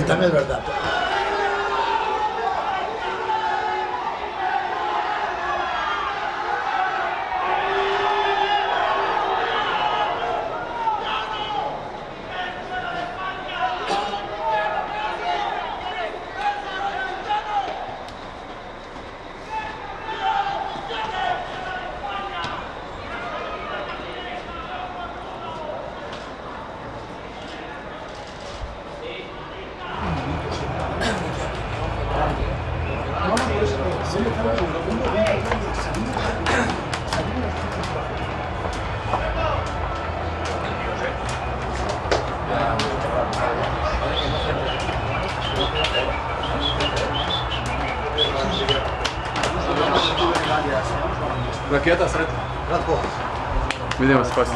también es verdad. Ракета сред. Кратко. Видимо, спаси.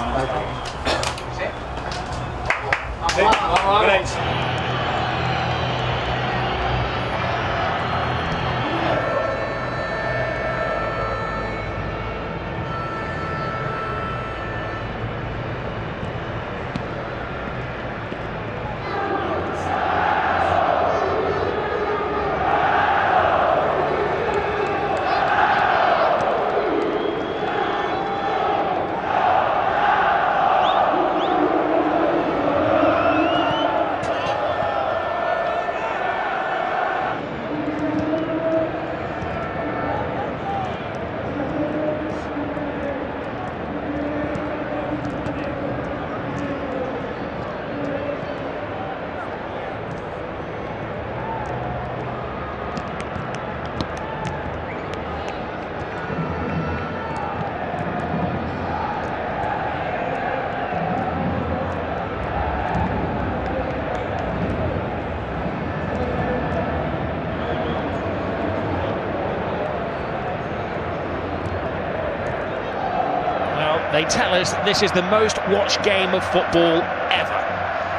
They tell us that this is the most watched game of football ever.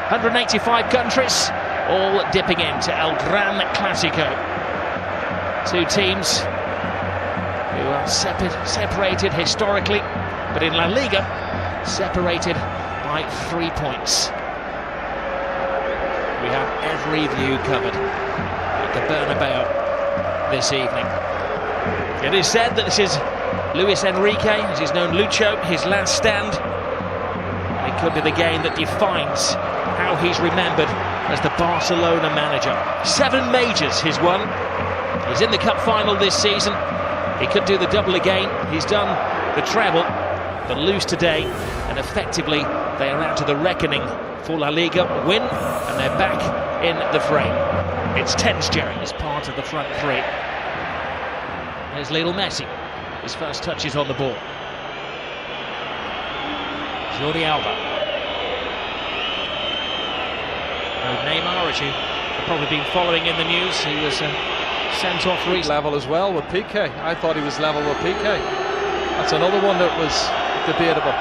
185 countries, all dipping into El Gran Clásico. Two teams who are separated historically, but in La Liga, separated by 3 points. We have every view covered at the Bernabeu this evening. It is said that this is Luis Enrique, as he's known Lucho, his last stand. It could be the game that defines how he's remembered as the Barcelona manager. 7 majors he's won. He's in the cup final this season. He could do the double again. He's done the treble, but lose today, and effectively they are out to the reckoning for La Liga. Win, and they're back in the frame. It's tense, Jerry, as part of the front three. There's Lionel Messi. His first touches on the ball. Jordi Alba. Neymar, as you have probably been following in the news, he was sent off recently. Level as well with Piqué. I thought he was level with Piqué. That's another one that was debatable.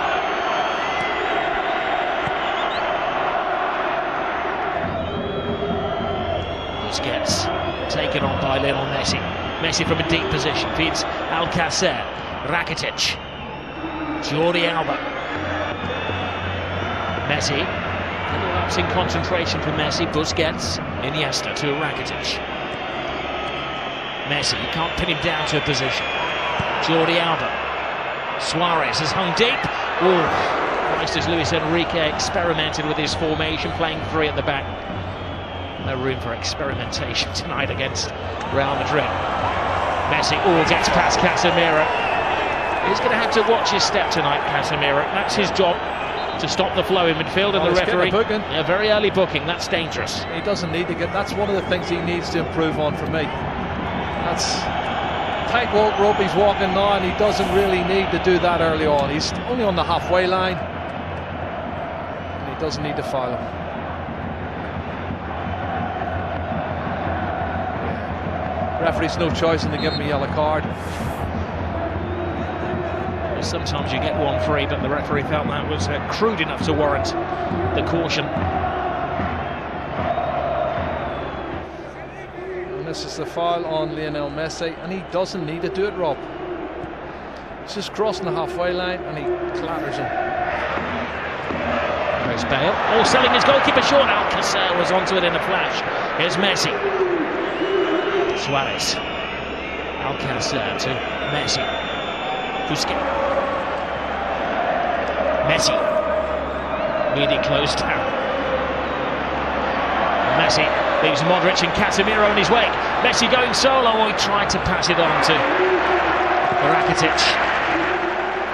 Busquets taken on by Lionel Messi. Messi from a deep position feeds Alcacer, Rakitic, Jordi Alba. Messi, little lapse in concentration for Messi. Busquets, Iniesta to Rakitic. Messi, you can't pin him down to a position. Jordi Alba. Suarez has hung deep. Christ, as Luis Enrique experimented with his formation, playing 3 at the back. No room for experimentation tonight against Real Madrid. Messi gets past Casemiro. He's going to have to watch his step tonight, Casemiro. That's his job, to stop the flow in midfield, and the referee. A very early booking, that's dangerous. He doesn't need to get. That's one of the things he needs to improve on for me. That's tight rope he's walking now, and he doesn't really need to do that early on. He's only on the halfway line, and he doesn't need to foul him. Referee's no choice in to give him a yellow card. Sometimes you get one free, but the referee felt that was crude enough to warrant the caution. And this is the foul on Lionel Messi, and he doesn't need to do it, Rob. He's just crossing the halfway line, and he clatters him. Here's Bale, all selling his goalkeeper short. Alcacer was onto it in a flash. Here's Messi. Suarez. Alcacer to Messi. Busquets. Messi. Really closed down. Messi leaves Modric and Casemiro in his wake. Messi going solo. Oh, he tried to pass it on to Rakitic.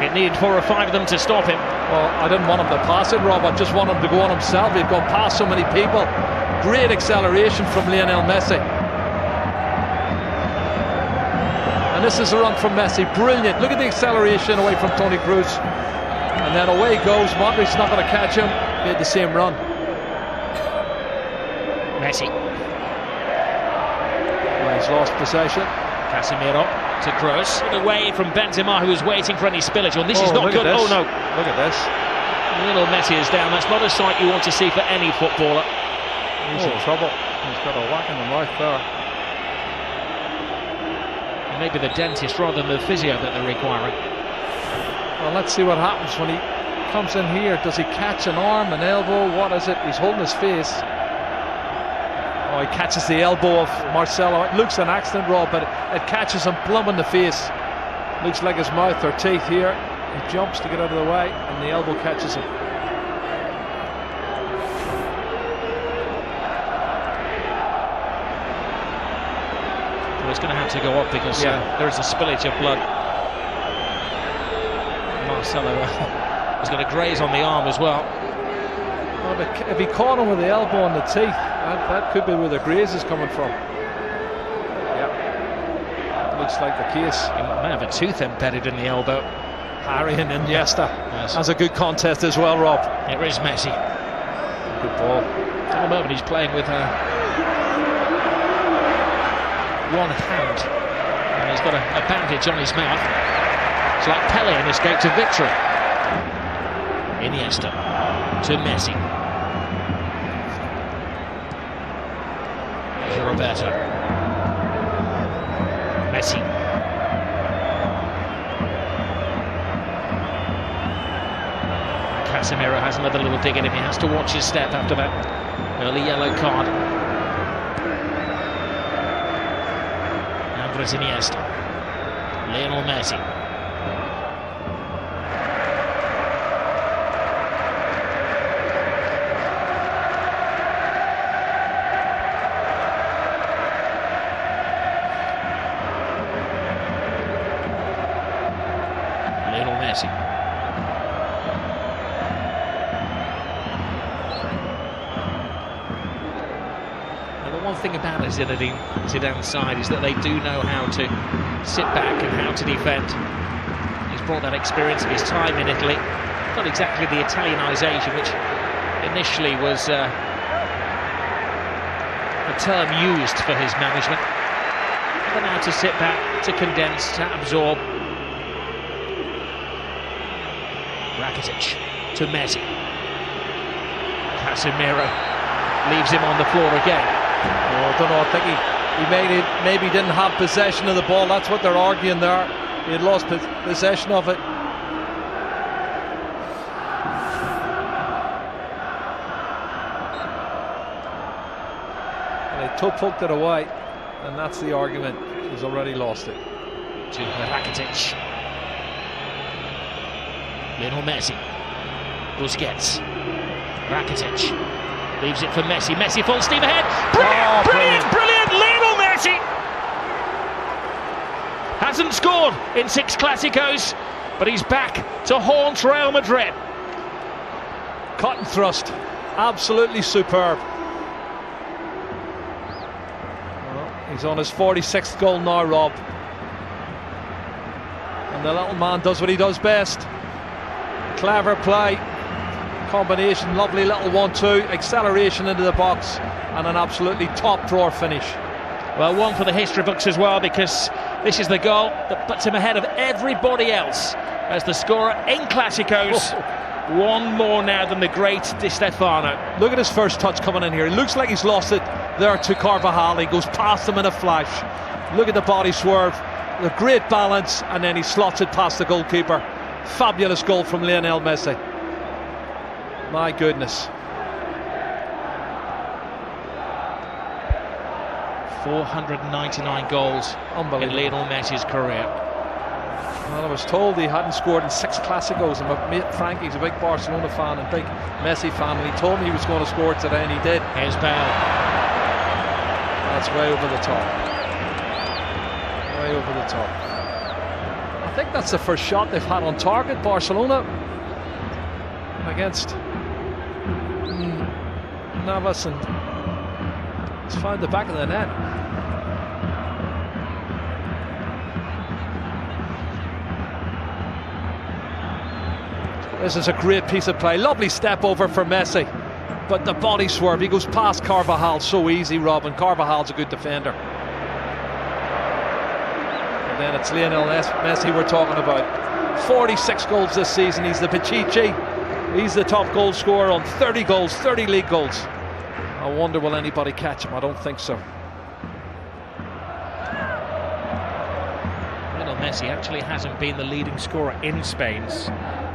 It needed 4 or 5 of them to stop him. Well, I didn't want him to pass it, Rob. I just want him to go on himself. He'd gone past so many people. Great acceleration from Lionel Messi. And this is a run from Messi. Brilliant. Look at the acceleration away from Toni Kroos. And then away goes. Modric's not going to catch him. Made the same run. Messi. Well, he's lost possession. Casemiro to Kroos, away from Benzema, who was waiting for any spillage. Well, this is not good. Oh no! Look at this. Little Messi is down. That's not a sight you want to see for any footballer. He's in trouble. He's got a whack in the mouth there. Maybe the dentist rather than the physio that they're requiring. Well, let's see what happens when he comes in here. Does he catch an arm, an elbow? What is it? He's holding his face. Oh, he catches the elbow of Marcelo. It looks an accident, Rob, but it catches him plumb in the face. Looks like his mouth or teeth here. He jumps to get out of the way, and the elbow catches him. Well, he's going to have to go up because there is a spillage of blood. Marcelo is going to graze on the arm as well. Well, if he caught him with the elbow on the teeth, that could be where the graze is coming from. Yeah, looks like the case. He might have a tooth embedded in the elbow. Harry and Iniesta. Yes. That's a good contest as well, Rob. Here is Messi. Good ball. At the moment he's playing with one hand, and he's got a bandage on his mouth. It's like Pele in Escape to Victory. Iniesta to Messi. Here's Roberto. Messi. Casemiro has another little dig at him. He has to watch his step after that early yellow card. Andres Iniesta. Lionel Messi. Lionel Messi. One thing about Zidane's side is that they do know how to sit back and how to defend. He's brought that experience of his time in Italy. Not exactly the Italianisation, which initially was a term used for his management. But now to sit back, to condense, to absorb. Rakitic to Messi. Casemiro leaves him on the floor again. Oh, I don't know, I think he maybe didn't have possession of the ball. That's what they're arguing there. He had lost possession of it. And they toe-poked it away, and that's the argument. He's already lost it. To Rakitic. Lionel Messi. Busquets. Rakitic. Leaves it for Messi. Messi full steam ahead. Brilliant! Lionel Messi hasn't scored in 6 Clásicos, but he's back to haunt Real Madrid. Cut and thrust. Absolutely superb. Well, he's on his 46th goal now, Rob. And the little man does what he does best. Clever play. Combination, lovely little 1-2, acceleration into the box, and an absolutely top drawer finish. Well, one for the history books as well, because this is the goal that puts him ahead of everybody else as the scorer in Clásicos. One more now than the great Di Stefano. Look at his first touch coming in here. It looks like he's lost it there to Carvajal. He goes past him in a flash. Look at the body swerve, the great balance, and then he slots it past the goalkeeper. Fabulous goal from Lionel Messi. My goodness. 499 goals in Lionel Messi's career. Well, I was told he hadn't scored in 6 Clásicos, and my mate Frankie's a big Barcelona fan and big Messi fan, and he told me he was going to score today, and he did. Here's Bale. That's way over the top. Way over the top. I think that's the first shot they've had on target, Barcelona, against Navas, and he's found the back of the net. This is a great piece of play. Lovely step over for Messi. But the body swerve, he goes past Carvajal so easy, Rob, and Carvajal's a good defender. And then it's Lionel Messi we're talking about. 46 goals this season. He's the Pichichi. He's the top goal scorer on 30 goals, 30 league goals. I wonder will anybody catch him? I don't think so. Lionel Messi actually hasn't been the leading scorer in Spain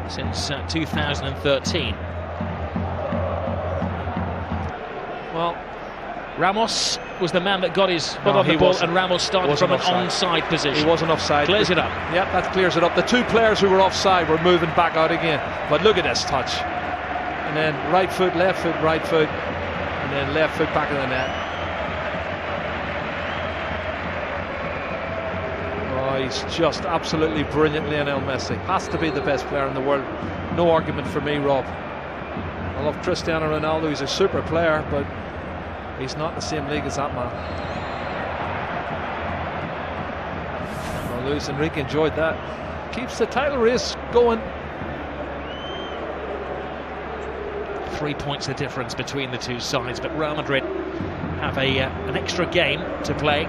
since 2013. Well, Ramos was the man that got his foot on the ball, and Ramos started from an onside position. He wasn't offside. Clears it up. Yep, that clears it up. The 2 players who were offside were moving back out again. But look at this touch. And then right foot, right foot, and then left foot back of the net. Oh, he's just absolutely brilliant, Lionel Messi. Has to be the best player in the world. No argument for me, Rob. I love Cristiano Ronaldo. He's a super player, but he's not in the same league as that man. Well, Luis Enrique enjoyed that. Keeps the title race going. 3 points the difference between the two sides, but Real Madrid have an extra game to play.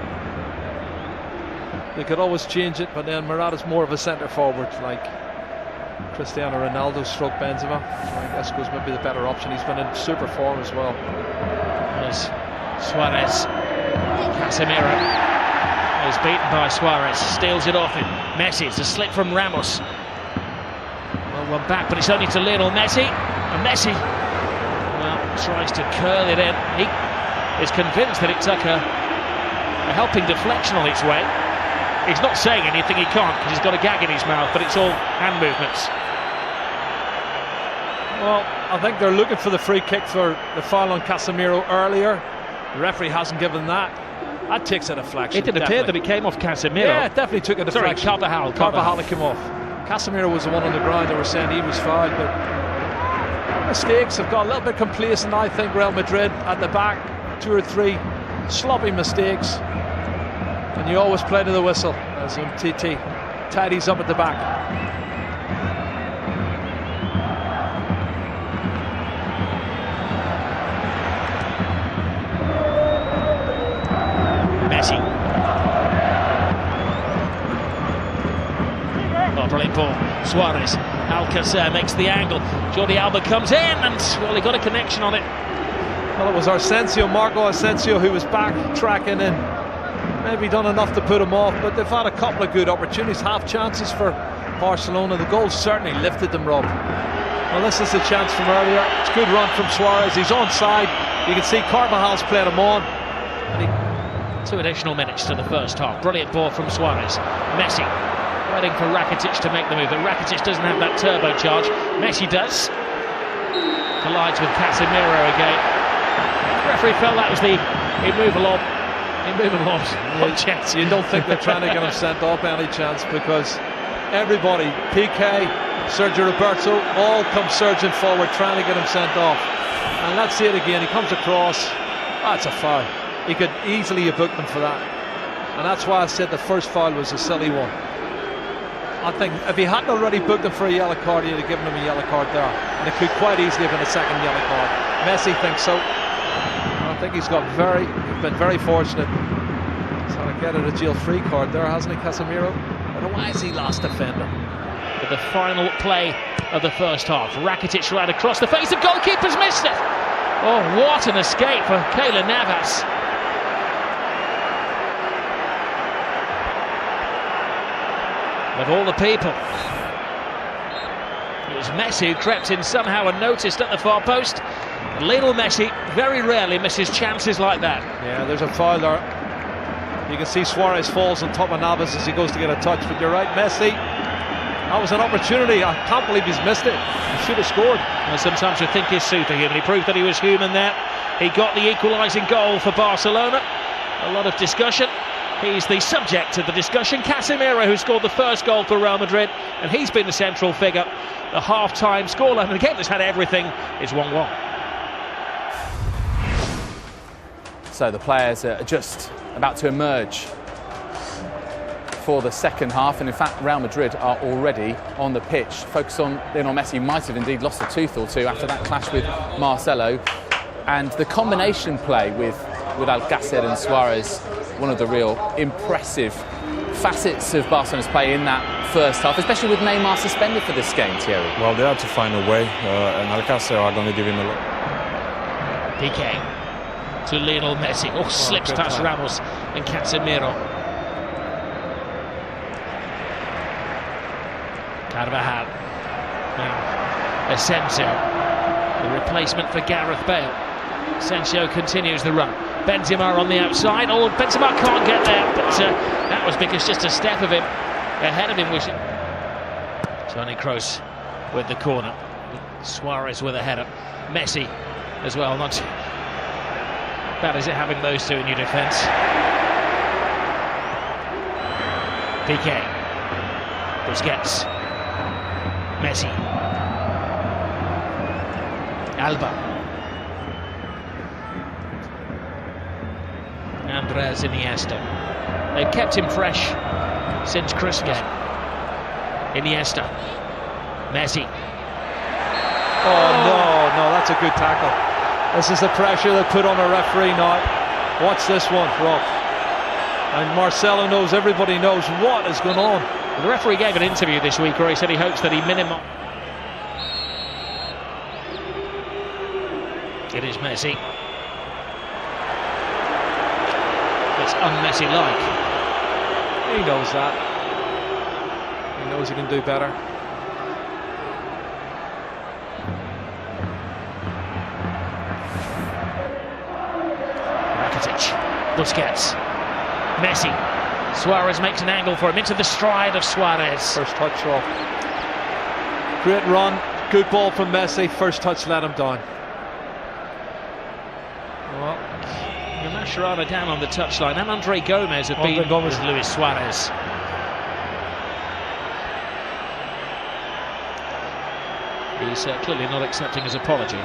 They could always change it, but then Morata's more of a centre forward, like Cristiano Ronaldo stroke Benzema. I guess goes maybe the better option. He's been in super form as well. There's Suarez. Casemiro is beaten by Suarez, steals it off him. Messi, it's a slip from Ramos. Well, one back, but it's only to Lionel Messi. And Messi, well, tries to curl it in. He is convinced that it took a helping deflection on its way. He's not saying anything, he can't, because he's got a gag in his mouth, but it's all hand movements. Well, I think they're looking for the free kick for the foul on Casemiro earlier. The referee hasn't given that. That takes a deflection. It did appear that it came off Casemiro. Yeah, it definitely took a deflection. Sorry, Carvajal came off. Casemiro was the one on the ground. They were saying he was fouled, but mistakes have got a little bit complacent, I think. Real Madrid at the back, 2 or 3 sloppy mistakes. And you always play to the whistle as TT tidies up at the back. Messi. Oh, brilliant ball. Suarez. Alcacer makes the angle. Jordi Alba comes in and, well, he got a connection on it. Well, it was Marco Asensio, who was backtracking and maybe done enough to put him off, but they've had a couple of good opportunities, half chances for Barcelona. The goal certainly lifted them, Rob. Well, this is the chance from earlier. It's a good run from Suarez. He's onside. You can see Carvajal's played him on. And 2 additional minutes to the first half. Brilliant ball from Suarez. Messi waiting for Rakitic to make the move, but Rakitic doesn't have that turbocharge. Messi does. Collides with Casemiro again. The referee felt that was the immovable chance. You don't think they're trying to get him sent off any chance, because everybody, PK, Sergio Roberto, all come surging forward trying to get him sent off. And let's see it again. He comes across. That's a foul. He could easily have booked him for that. And that's why I said the first foul was a silly one. I think if he hadn't already booked him for a yellow card, he'd have given him a yellow card there. And it could quite easily have been a second yellow card. Messi thinks so. I think he's been very fortunate. So to get a jail-free card there, hasn't he, Casemiro? But why is he last defender? But the final play of the first half. Rakitic right across the face of goalkeepers, missed it. Oh, what an escape for Keylor Navas. Of all the people. It was Messi who crept in somehow unnoticed at the far post. Lionel Messi very rarely misses chances like that. Yeah, there's a foul there. You can see Suarez falls on top of Navas as he goes to get a touch, but you're right, Messi. That was an opportunity. I can't believe he's missed it. He should have scored. Well, sometimes you think he's superhuman. He proved that he was human there. He got the equalising goal for Barcelona. A lot of discussion. He's the subject of the discussion. Casemiro, who scored the first goal for Real Madrid, and he's been the central figure. The half-time scoreline, and a game that's had everything, is 1-1. So the players are just about to emerge for the second half, and in fact Real Madrid are already on the pitch. Focus on Lionel Messi. Might have indeed lost a tooth or two after that clash with Marcelo, and the combination play with Alcácer and Suarez, one of the real impressive facets of Barcelona's play in that first half, especially with Neymar suspended for this game, Thierry. Well, they had to find a way, and Alcácer are going to give him a look. Piqué to Lionel Messi. Oh, slips past play. Ramos and Casemiro. Carvajal. Now, Asensio, the replacement for Gareth Bale. Asensio continues the run. Benzema on the outside. Oh, Benzema can't get there, but that was because just a step of him ahead of him was Toni Kroos with the corner. Suarez with a header. Messi as well. Not bad is it having those two in your defence. Piqué. Busquets. Messi. Alba. Andres Iniesta. They've kept him fresh since Chris game. Iniesta. Messi. Oh, no, that's a good tackle. This is the pressure they put on a referee now. Watch this one, Rob. And Marcelo knows, everybody knows what is going on. The referee gave an interview this week where he said he hopes that he minimises. It is Messi. It's un-Messi-like. He knows that. He knows he can do better. Rakitic. Busquets. Messi. Suarez makes an angle for him into the stride of Suarez. First touch off. Great run. Good ball from Messi. First touch let him down. Well, Mascherano down on the touchline, and Andre Gomez have been with Luis Suarez. He's clearly not accepting his apology.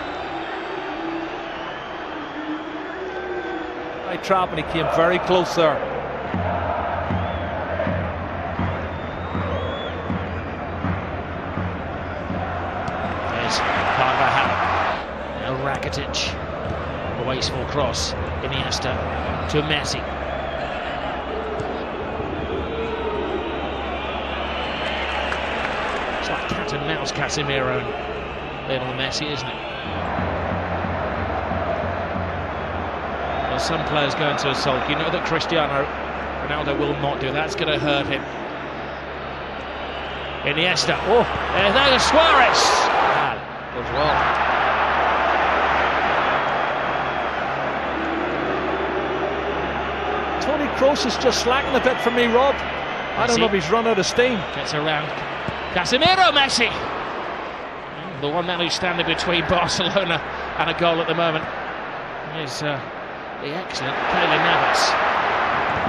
Right trap, and he came very close there. There's Carvajal. Now Rakitic. A wasteful cross. Iniesta to Messi. It's like cat and mouse, Casemiro and Lionel Messi, isn't it? Well, some players go into a sulk. You know that Cristiano Ronaldo will not do that. It's going to hurt him. Iniesta. Oh, there's Suarez. As well. Toni Kroos is just slacking a bit for me, Rob. I don't know if he's run out of steam. Gets around. Casemiro, Messi. The one man who's standing between Barcelona and a goal at the moment is the excellent Keylor Navas.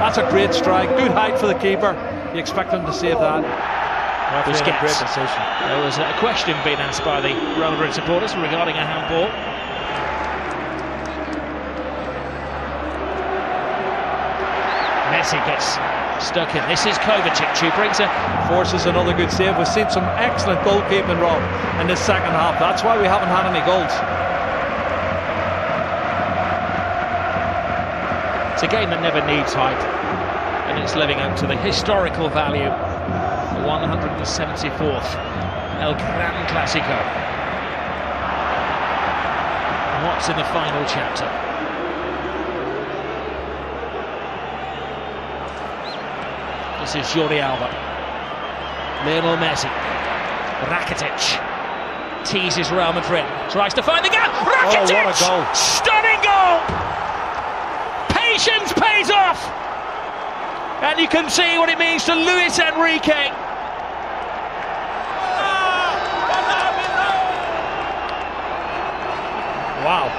That's a great strike. Good height for the keeper. You expect him to save that. Busquets. Great decision. There was a question being asked by the Real Madrid supporters regarding a handball. Messi gets stuck in. This is Kovacic who brings it. Forces another good save. We've seen some excellent goalkeeping, Rob, in this second half. That's why we haven't had any goals. It's a game that never needs hype, and it's living up to the historical value. The 174th El Gran Clásico. And what's in the final chapter? This is Jordi Alba. Lionel Messi. Rakitic. teases Real Madrid. Tries to find the gap. Rakitic! Oh, what a goal. Stunning goal! Patience pays off! And you can see what it means to Luis Enrique. Wow.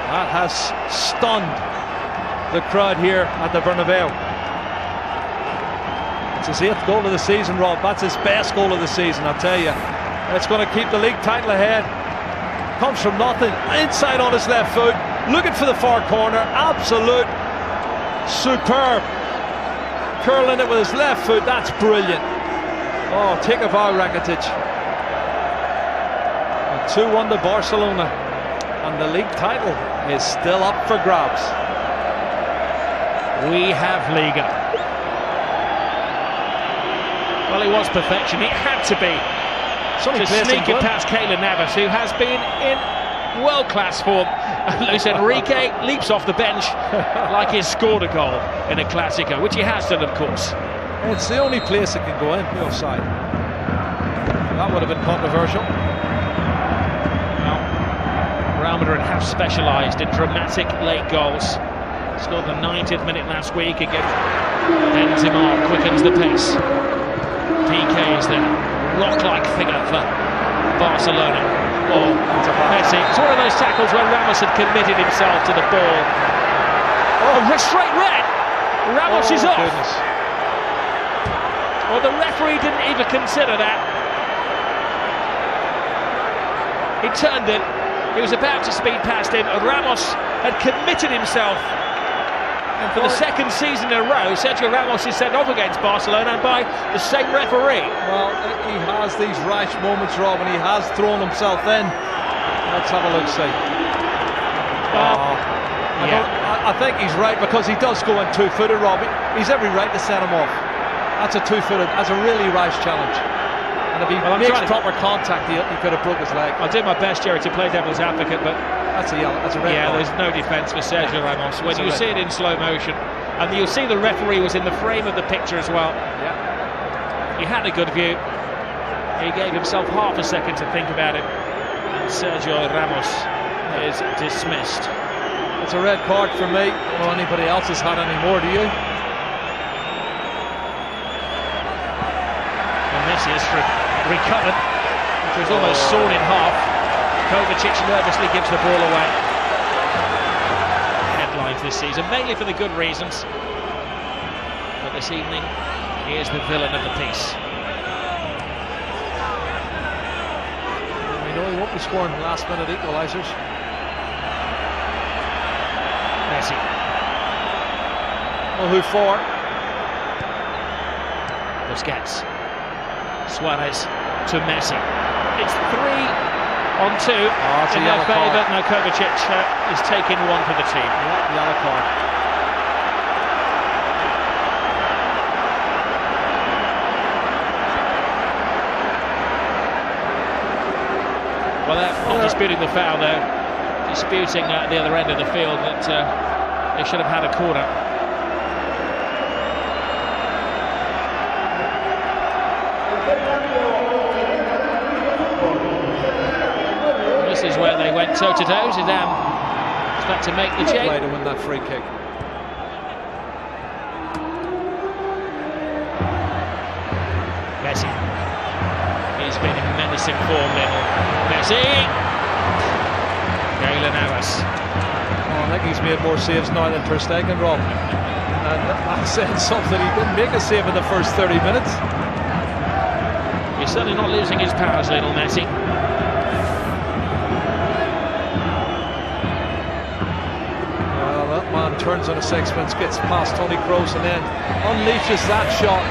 That has stunned the crowd here at the Bernabeu. It's his 8th goal of the season, Rob. That's his best goal of the season, I'll tell you. It's going to keep the league title ahead. Comes from nothing, inside on his left foot, looking for the far corner. Absolute superb. Curling it with his left foot, that's brilliant. Oh, take a bow, Rakitic. 2-1 to Barcelona, and the league title is still up for grabs. We have Liga. Well, he was perfection. It had to be. To sneak it past Keylor Navas, who has been in world-class form. Luis Enrique leaps off the bench like he's scored a goal in a Clásico, which he has done, of course. It's the only place it can go in, the offside. That would have been controversial. Well, Real Madrid have specialised in dramatic late goals. Scored the 90th minute last week against Benzema, quickens the pace. PK is there, rock-like figure for Barcelona. Oh, Messi. It's one of those tackles where Ramos had committed himself to the ball. Oh, straight red. Ramos is off. Goodness. Well, the referee didn't even consider that. He turned it. He was about to speed past him, and Ramos had committed himself. And for the second season in a row, Sergio Ramos is sent off against Barcelona and by the same referee. Well, he has these rash moments, Rob, and he has thrown himself in. Let's have a look, see. I think he's right, because he does go in two-footed, Rob. He's every right to set him off. That's a two-footed, that's a really rash challenge. And if he makes proper contact, he could have broke his leg. I'll do my best, Jerry, to play devil's advocate, but that's a yellow. That's a red card. There's no defence for Sergio Ramos. When you see it in slow motion, and you'll see the referee was in the frame of the picture as well. Yeah. He had a good view. He gave himself half a second to think about it, and Sergio Ramos is dismissed. It's a red card for me. I don't know anybody else has had any more, do you? Messi has recovered, which was almost sawn in half. Kovacic nervously gives the ball away. Headlines this season, mainly for the good reasons. But this evening, he is the villain of the piece. We know he won't be scoring last-minute equalisers. Messi. Well, who for? Busquets. Suarez to Messi. It's 3-on-2 in their favour. No, Kovacic is taking one for the team. Yeah, yellow card. Well, they're not disputing the foul, they're disputing at the other end of the field that they should have had a corner. This is where they went toe-to-toe. Zidane is about to make the change. Play to win that free kick. Messi. He's been in menacing form, Lionel. Messi! Keylor Navas. Oh, I think he's made more saves now than Ter Stegen, Rob. And I said something, he didn't make a save in the first 30 minutes. He's certainly not losing his powers, Lionel Messi. Well, that man turns on a sixpence, gets past Toni Kroos and then unleashes that shot.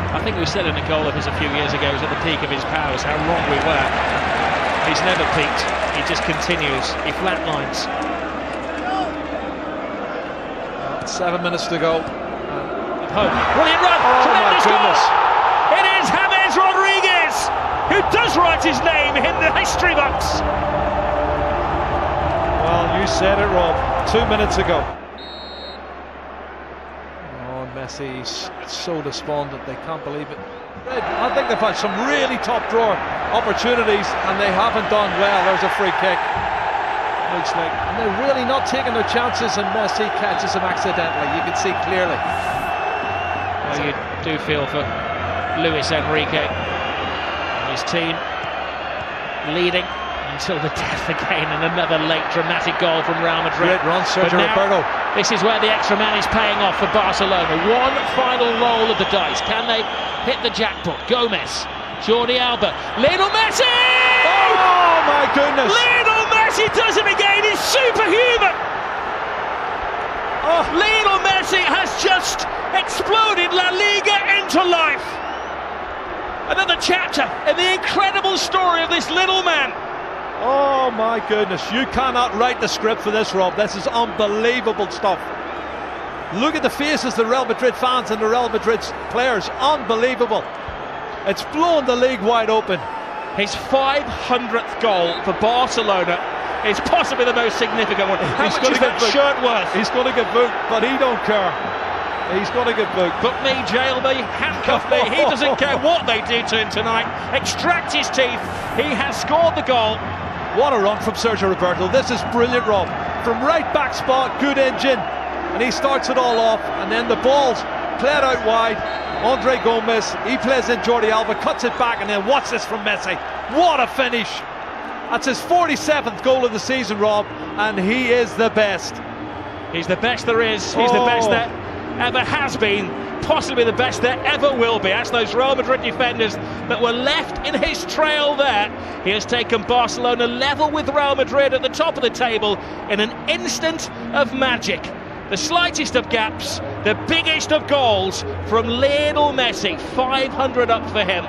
I think we said in a goal of his a few years ago, he was at the peak of his powers, how wrong we were. He's never peaked, he just continues, he flatlines. 7 minutes to go. Home. Brilliant run! Oh, tremendous my goodness. goal! It is James Rodriguez, who does write his name in the history books. Well, you said it, Rob. 2 minutes ago. Oh, Messi's so despondent, they can't believe it. I think they've had some really top drawer opportunities and they haven't done well. There's a free kick. Looks like, and they're really not taking their chances, and Messi catches him accidentally. You can see clearly. Well, you do feel for Luis Enrique and his team, leading until the death again, and another late dramatic goal from Real Madrid. Great run, Sergio Roberto. This is where the extra man is paying off for Barcelona. One final roll of the dice. Can they hit the jackpot? Gomez, Jordi Alba, Lionel Messi! Oh my goodness! Lionel Messi does it again. He's superhuman. Oh, Lionel Messi has just exploded La Liga into life. Another chapter in the incredible story of this little man. Oh my goodness, you cannot write the script for this, Rob. This is unbelievable stuff. Look at the faces of the Real Madrid fans and the Real Madrid players. Unbelievable. It's blown the league wide open. His 500th goal for Barcelona is possibly the most significant one. How much is that shirt worth? He's going to get booked, but he don't care. He's going to get booked. Book me, jail me, handcuff me. He doesn't care what they do to him tonight. Extract his teeth. He has scored the goal. What a run from Sergio Roberto. This is brilliant, Rob. From right back spot, good engine. And he starts it all off. And then the ball's played out wide. Andre Gomez, he plays in Jordi Alba, cuts it back, and then watch this from Messi. What a finish. That's his 47th goal of the season, Rob. And he is the best. He's the best there is. He's the best there ever has been. Possibly the best there ever will be. That's those Real Madrid defenders that were left in his trail there. He has taken Barcelona level with Real Madrid at the top of the table in an instant of magic. The slightest of gaps, the biggest of goals from Lionel Messi. 500 up for him.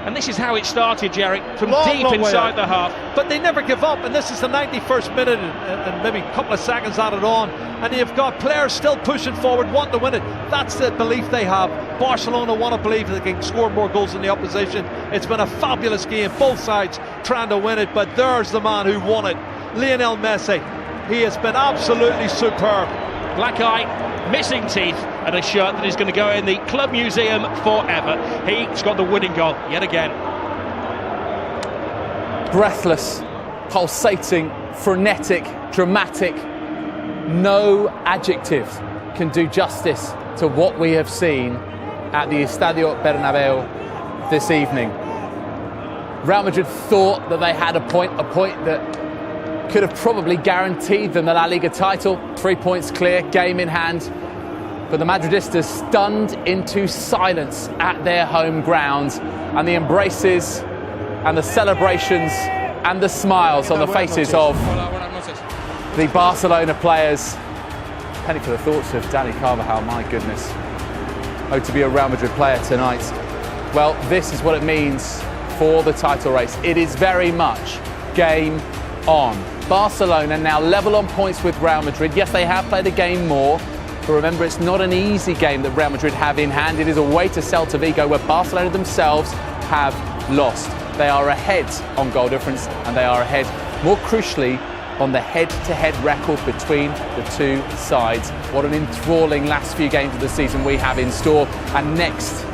And this is how it started, Jerry, from deep inside the half. But they never give up, and this is the 91st minute and maybe a couple of seconds added on, and you've got players still pushing forward, wanting to win it. That's the belief they have. Barcelona want to believe they can score more goals than the opposition. It's been a fabulous game, both sides trying to win it, but there's the man who won it, Lionel Messi. He has been absolutely superb. Black eye, missing teeth, and a shirt that is going to go in the club museum forever. He's got the winning goal yet again. Breathless, pulsating, frenetic, dramatic. No adjective can do justice to what we have seen at the Estadio Bernabeu this evening. Real Madrid thought that they had a point that could have probably guaranteed them the La Liga title. 3 points clear, game in hand. But the Madridistas stunned into silence at their home ground. And the embraces and the celebrations and the smiles on the faces of the Barcelona players. Penny for the thoughts of Dani Carvajal, my goodness. Oh, to be a Real Madrid player tonight. Well, this is what it means for the title race. It is very much game on. Barcelona now level on points with Real Madrid. Yes, they have played a game more, but remember, it's not an easy game that Real Madrid have in hand. It is away to Celta Vigo, where Barcelona themselves have lost. They are ahead on goal difference, and they are ahead, more crucially, on the head-to-head record between the two sides. What an enthralling last few games of the season we have in store. And next,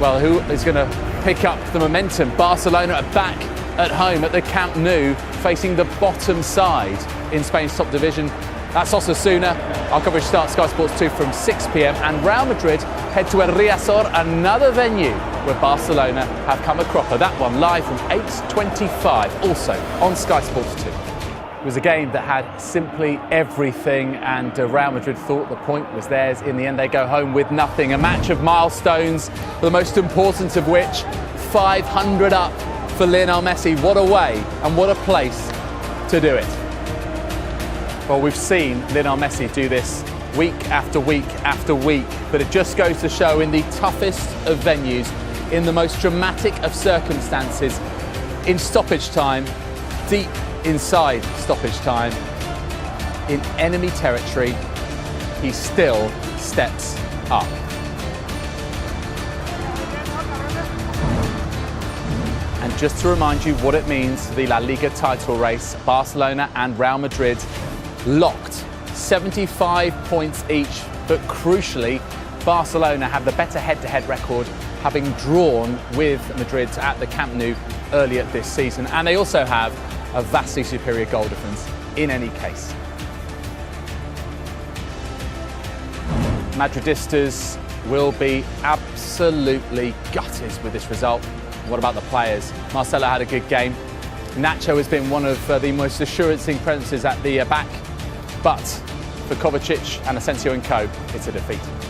well, who is going to pick up the momentum? Barcelona are back at home at the Camp Nou, facing the bottom side in Spain's top division. That's Osasuna. Our coverage starts Sky Sports 2 from 6 p.m. and Real Madrid head to El Riazor, another venue where Barcelona have come a cropper. That one live from 8:25, also on Sky Sports 2. It was a game that had simply everything, and Real Madrid thought the point was theirs. In the end, they go home with nothing. A match of milestones, the most important of which, 500 up for Lionel Messi. What a way and what a place to do it. Well, we've seen Lionel Messi do this week after week after week, but it just goes to show, in the toughest of venues, in the most dramatic of circumstances, in stoppage time, deep inside stoppage time, in enemy territory, he still steps up. And just to remind you what it means for the La Liga title race, Barcelona and Real Madrid locked 75 points each but crucially, Barcelona have the better head-to-head record, having drawn with Madrid at the Camp Nou earlier this season, and they also have a vastly superior goal difference in any case. Madridistas will be absolutely gutted with this result. What about the players? Marcelo had a good game. Nacho has been one of the most assuring presences at the back, but for Kovacic and Asensio and co, it's a defeat.